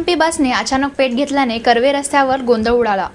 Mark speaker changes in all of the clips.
Speaker 1: PMP बसने अचानक पेट घेतल्याने कर्वे रस्त्यावर गोंधळ उडाला।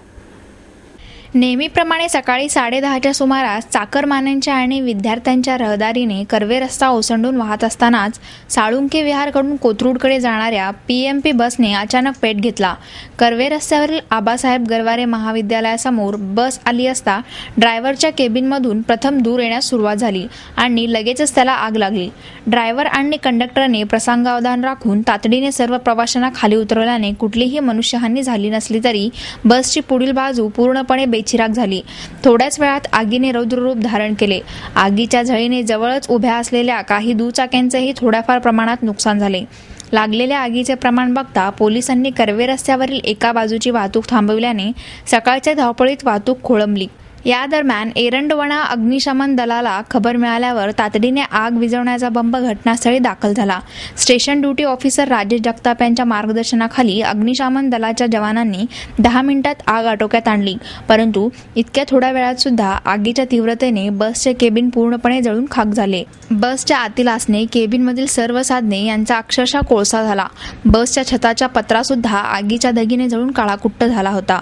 Speaker 1: नेहमीप्रमाणे सकाळी 10:30च्या सुमारास चाकरमान्यांच्या आणि विद्यार्थ्यांच्या रहदारीने कर्वे रस्ता ओसंडून वाहत असतानाच साळुंके विहारकडून कोथरूडकडे जाणाऱ्या पीएमपी बसने अचानक पेट घेतला। कर्वे रस्त्यावरील आबासाहेब गरवारे महाविद्यालयासमोर बस आली असता ड्रायव्हरच्या केबिनमधून प्रथम धूर येण्यास सुरुवात झाली आणि लगेचच त्याला आग लागली। ड्रायव्हर आणि कंडक्टरने प्रसंगावधान राखून तातडीने सर्व प्रवाशांना खाली उतरवल्याने कुठलीही मनुष्यहानी झाली नसली तरी बसची पुढील बाजू पूर्णपणे बेचिराग झाली। थोड्याच वेळात आगीने रौद्ररूप धारण केले। आगीच्या झळीने जवळच उभ्या असलेल्या काही दुचाक्यांचेही थोड्याफार प्रमाणात नुकसान झाले। लागलेल्या आगीचे प्रमाण बघता पोलिसांनी कर्वे रस्त्यावरील एका बाजूची वाहतूक थांबविल्याने सकाळच्या धावपळीत वाहतूक खोळंबली। या दरम्यान एरंडवणा अग्निशमन दलाला खबर मिळाल्यावर तातडीने आग विझवण्याचा बंब घटनास्थळी दाखल झाला। Station duty officer Rajesh Jagtap यांच्या मार्गदर्शनाखाली अग्निशमन दलाच्या जवानांनी 10 मिनिटात आग आटोक्यात आणली, परंतु इतक्या थोड्या वेळात सुद्धा आगीच्या तीव्रतेने बसचे केबिन पूर्णपणे जळून खाक झाले। बसच्या आतील असणे, केबिनमधील सर्व साधने यांचा अक्षरशः कोळसा झाला। बसच्या छताच्या पत्रा सुद्धा आगीच्या धगीने जळून काळाकुट्ट झाला होता।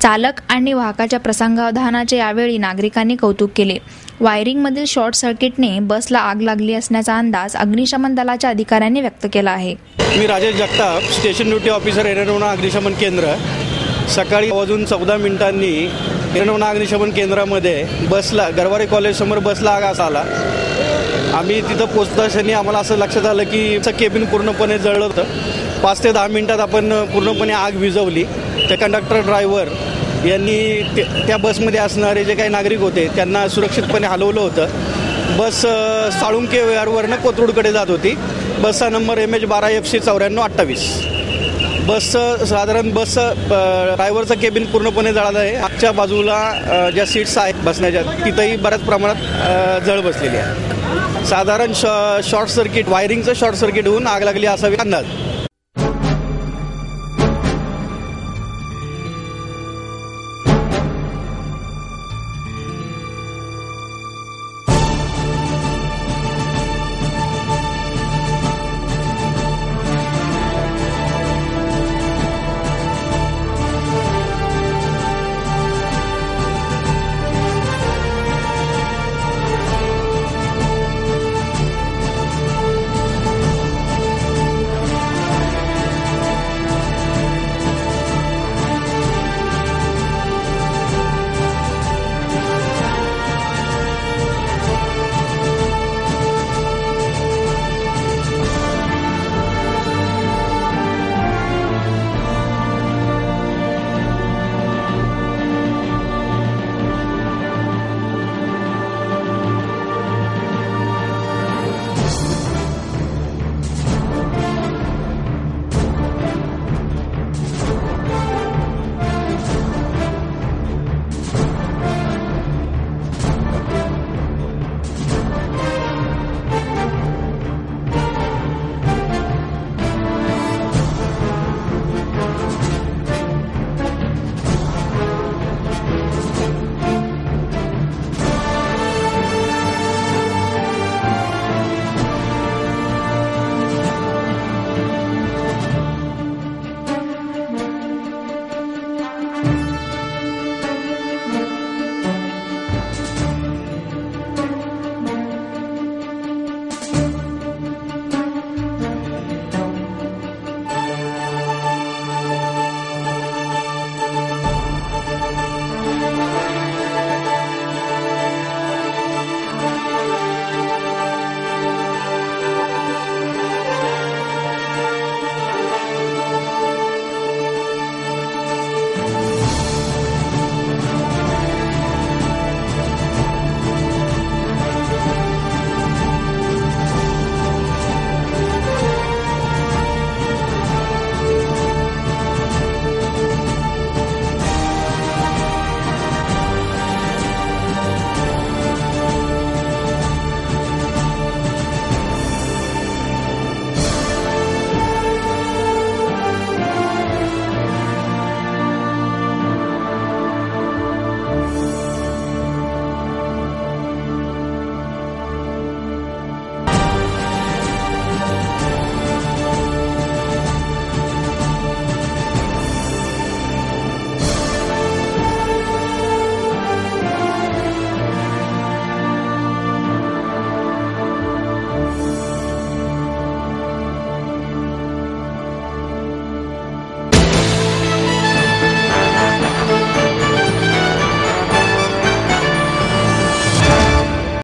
Speaker 1: चालक आणि वाहकाच्या प्रसंगावधानाचे यावेळी नागरिकांनी कौतुक केले। वायरिंगमधील शॉर्ट सर्किटने बसला आग लागली असण्याचा अंदाज अग्निशमन दलाच्या अधिकाऱ्यांनी व्यक्त केला आहे।
Speaker 2: मी Rajesh Jagtap, station duty officer, Erandwane अग्निशमन केंद्र। सकाळी वाजून 14 मिनिटांनी एरंडवणा अग्निशमन केंद्रामध्ये बसला गरवारे कॉलेज समोर बसला आग आला। आम्ही तिथं पोहोचताक्षणी आम्हाला असं लक्षात आलं की केबिन पूर्णपणे जळलं होतं। 5 ते 10 मिनिटात आपण पूर्णपणे आग विझवली। त्या कंडक्टर ड्रायव्हर यांनी त्या बसमध्ये असणारे जे काही नागरिक होते त्यांना सुरक्षितपणे हलवलं होतं। बस साळुंके विहारवरनं कोथरूडकडे जात होती। बसचा नंबर MH12FC 9428। ड्रायव्हरचं केबिन पूर्णपणे जळालं आहे। आजच्या बाजूला ज्या सीट्स आहेत बसण्याच्या तिथंही बऱ्याच प्रमाणात जळ बसलेली आहे। साधारण शॉर्ट सर्किट, वायरिंगचं शॉर्ट सर्किट होऊन आग लागली असावी अंदाज।